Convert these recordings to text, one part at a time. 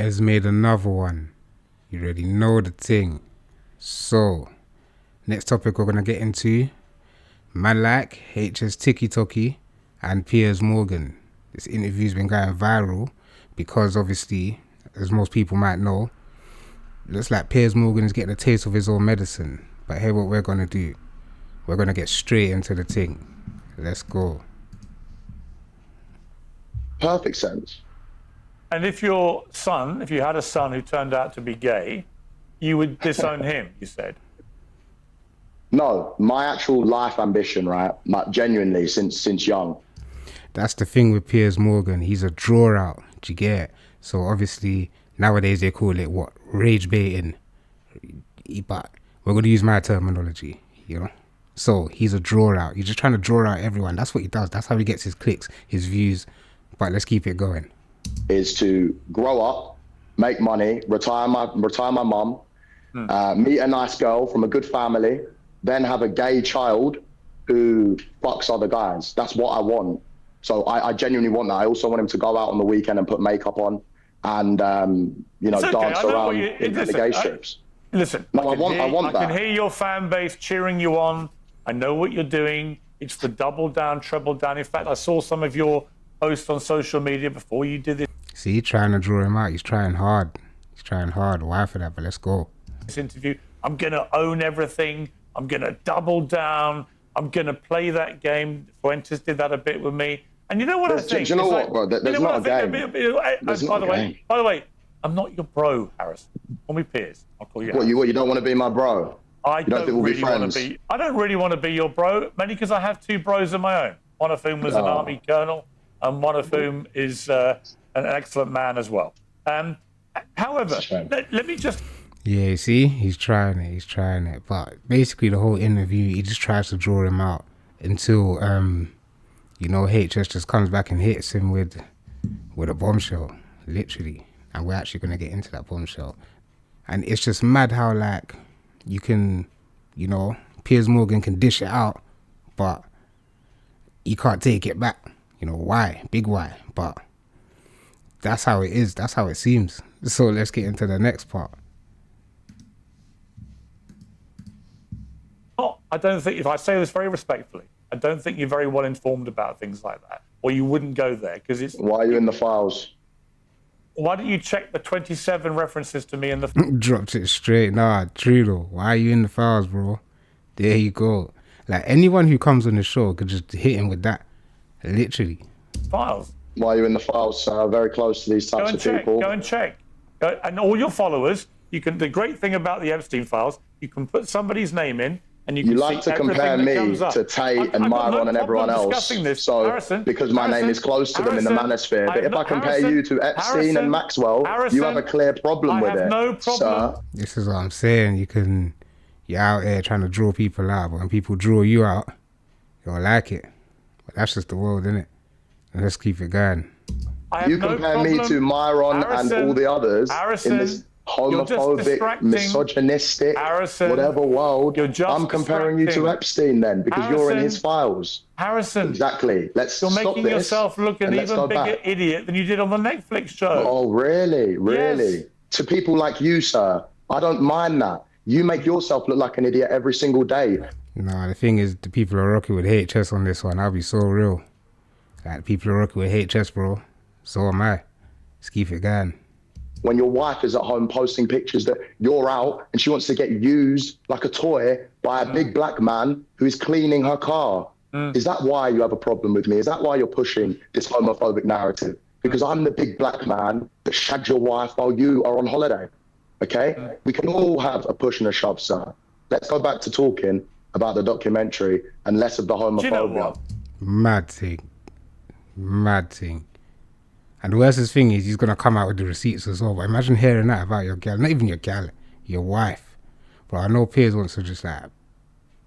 has made another one. You already know the thing. So, next topic we're going to get into, man like HS TOKKY and Piers Morgan. This interview's been going viral because obviously, as most people might know, looks like Piers Morgan is getting a taste of his own medicine. But here what we're going to do, we're going to get straight into the thing. Let's go. Perfect sense. And if you had a son who turned out to be gay, you would disown him, you said? No, my actual life ambition, right, genuinely, since young. That's the thing with Piers Morgan. He's a draw out. Do you get it? So obviously, nowadays they call it, what, rage baiting. But we're going to use my terminology, you know? So he's a draw out. He's just trying to draw out everyone. That's what he does. That's how he gets his clicks, his views. But let's keep it going. Is to grow up, make money, retire my mum, meet a nice girl from a good family, then have a gay child who fucks other guys. That's what I want. So I genuinely want that. I also want him to go out on the weekend and put makeup on and dance around in the gay strips. Listen, no, I want that. I can hear your fan base cheering you on. I know what you're doing. It's the double down, treble down. In fact, I saw some of your post on social media before you did this. See, trying to draw him out. He's trying hard. Why for that? But let's go. This interview, I'm going to own everything. I'm going to double down. I'm going to play that game. Fuentes did that a bit with me. And you know what I think? Do you know what, bro? There's not a game. By the way, I'm not your bro, Harrison. Call me Piers. I'll call you What, you don't want to be my bro? I don't really want to be your bro, mainly because I have two bros of my own. One of whom was an army colonel, and one of whom is an excellent man as well. However, let me just... Yeah, see? He's trying it. But basically the whole interview, he just tries to draw him out until, HS just comes back and hits him with a bombshell, literally. And we're actually going to get into that bombshell. And it's just mad how, like, you can, Piers Morgan can dish it out, but you can't take it back. Why? Big why. But that's how it is. That's how it seems. So let's get into the next part. I don't think, if I say this very respectfully, I don't think you're very well informed about things like that, or you wouldn't go there, because it's... Why are you in the files? Why don't you check the 27 references to me in the... Dropped it straight. Nah, true though. Why are you in the files, bro? There you go. Like, anyone who comes on the show could just hit him with that. Literally. Files. Why are you in the files, sir? Very close to these types of people. Go and check. And all your followers, you can... The great thing about the Epstein files, you can put somebody's name in, and you like to compare me to Tate and Myron and everyone else. So, Harrison, because my name is close to them in the manosphere. But if I compare you to Epstein and Maxwell, you have a clear problem with it. No problem. Sir. This is what I'm saying. You're out there trying to draw people out, but when people draw you out, you don't like it. But that's just the world, isn't it? And let's keep it going. You compare me to Myron and all the others in this homophobic, misogynistic, whatever world. I'm comparing you toEpstein then, because you're in his files. Harrison. Exactly. You're making yourself look an even bigger idiot than you did on the Netflix show. Oh, really? Really? Yes. To people like you, sir, I don't mind that. You make yourself look like an idiot every single day. No, the thing is, the people are rocking with HS on this one. I'll be so real. Like, people are rocking with HS, bro. So am I. Let's keep it going. When your wife is at home posting pictures that you're out and she wants to get used like a toy by a big black man who is cleaning her car. Is that why you have a problem with me? Is that why you're pushing this homophobic narrative? Because I'm the big black man that shagged your wife while you are on holiday. Okay? We can all have a push and a shove, sir. Let's go back to talking about the documentary and less of the homophobia. Do you know what? Mad thing. And the worst thing is he's going to come out with the receipts as well. But imagine hearing that about your gal. Not even your gal, your wife. But I know Piers wants to just like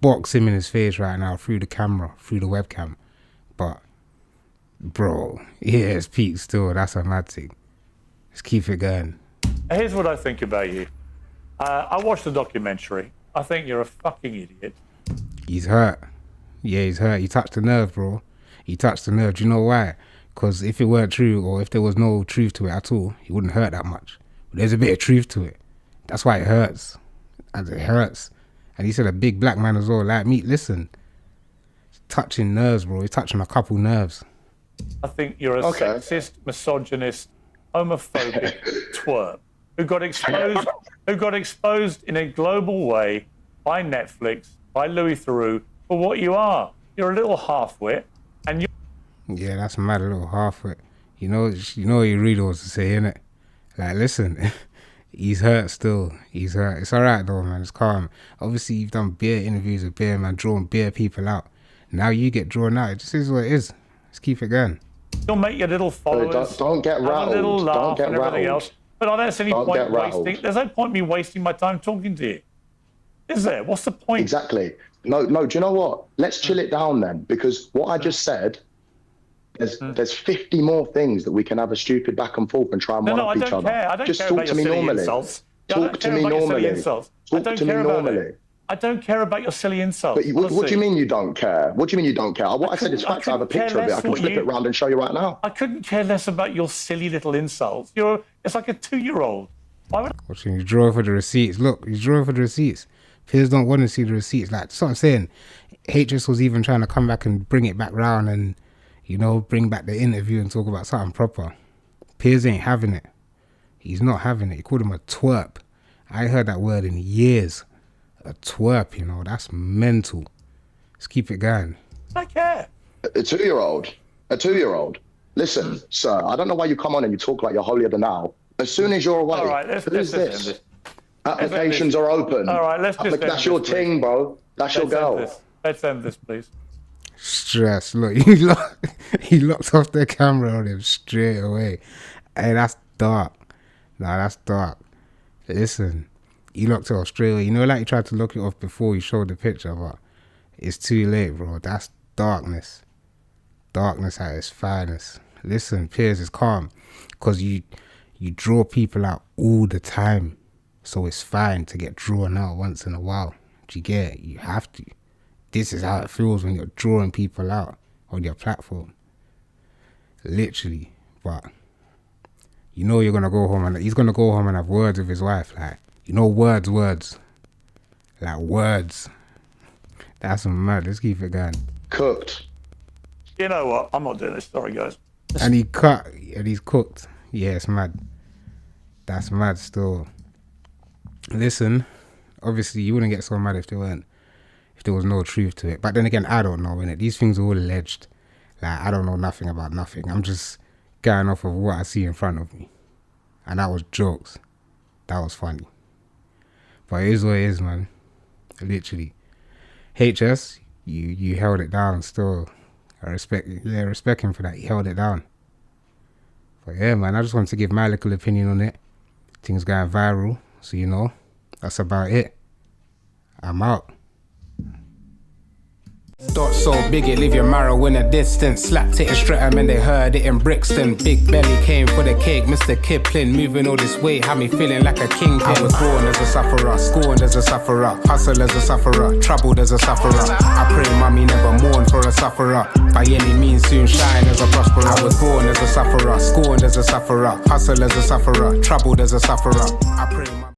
box him in his face right now through the camera, through the webcam. But, bro, yeah, it's peak still. That's a mad thing. Let's keep it going. Here's what I think about you. I watched the documentary. I think you're a fucking idiot. He's hurt. Yeah, he's hurt. He touched the nerve, bro. He touched the nerve. Do you know why? Because if it weren't true, or if there was no truth to it at all, he wouldn't hurt that much. But there's a bit of truth to it. That's why it hurts. And it hurts. And he said a big black man as well, like me. Listen, it's touching nerves, bro. He's touching a couple nerves. I think you're a sexist, misogynist, homophobic twerp who got exposed in a global way by Netflix, by Louis Theroux, for what you are. You're a little half-wit, and you. Yeah, that's mad, a little half-wit. You know what he really wants to say, innit? Like, listen, he's hurt still. He's hurt. It's all right, though, man. It's calm. Obviously, you've done beer interviews with beer, man, drawing beer people out. Now you get drawn out. It just is what it is. Let's keep it going. You'll make your little followers. Don't get rattled. A little laugh don't get and everything rattled. else. But I don't see any point wasting. There's no point me wasting my time talking to you. Is there? What's the point? Exactly. No. Do you know what? Let's chill it down then, because what I just said. There's 50 more things that we can have a stupid back and forth and try and one up each other. I don't just care talk about to your me silly normally. Insults. Talk to me normally. Talk to me normally. I don't care about your silly insults. But what do you mean you don't care? What do you mean you don't care? What I said is fact. I have a picture of it. I can flip it around and show you right now. I couldn't care less about your silly little insults. It's like a 2-year-old. Why would watching you draw for the receipts? Look, he's drawing for the receipts. Piers don't want to see the receipts. Like, that's what I'm saying. HS was even trying to come back and bring it back round and, you know, bring back the interview and talk about something proper. Piers ain't having it. He's not having it. He called him a twerp. I ain't heard that word in years. A twerp, you know, that's mental. Let's keep it going. I care. A 2-year-old. Listen, sir, I don't know why you come on and you talk like you're holier than thou. As soon as you're away, all right, let's who's this? Applications are open. All right, let's just that's your ting, bro. That's your girl. Let's end this, please. Stress. Look, he locked off the camera on him straight away. Hey, that's dark. Nah, that's dark. Listen, he locked it off straight away. You know, like he tried to lock it off before he showed the picture, but it's too late, bro. That's darkness. Darkness at its finest. Listen, Piers is calm because you draw people out all the time. So it's fine to get drawn out once in a while. Do you get it? You have to. This is how it feels when you're drawing people out on your platform. Literally. But you know you're going to go home and he's going to go home and have words with his wife. Like, you know, words. Like, words. That's mad. Let's keep it going. Cooked. You know what? I'm not doing this. Sorry, guys. And he's cooked. Yeah, it's mad. That's mad still. Listen, obviously you wouldn't get so mad if there was no truth to it. But then again, I don't know, innit? These things are all alleged. Like, I don't know nothing about nothing. I'm just going off of what I see in front of me. And that was jokes. That was funny. But it is what it is, man. Literally. HS, you held it down still. I respect him for that. He held it down. But yeah, man, I just wanted to give my little opinion on it. Things going viral. So, you know, that's about it. I'm out. Dot so big it leave your marrow in a distance. Slapped it in Streatham and they heard it in Brixton. Big belly came for the cake. Mr. Kipling moving all this weight had me feeling like a king. I was born as a sufferer, scorned as a sufferer, hustle as a sufferer, troubled as a sufferer. I pray mommy never mourn for a sufferer. By any means soon shine as a prosperer. I was born as a sufferer, scorned as a sufferer, hustle as a sufferer, troubled as a sufferer. I pray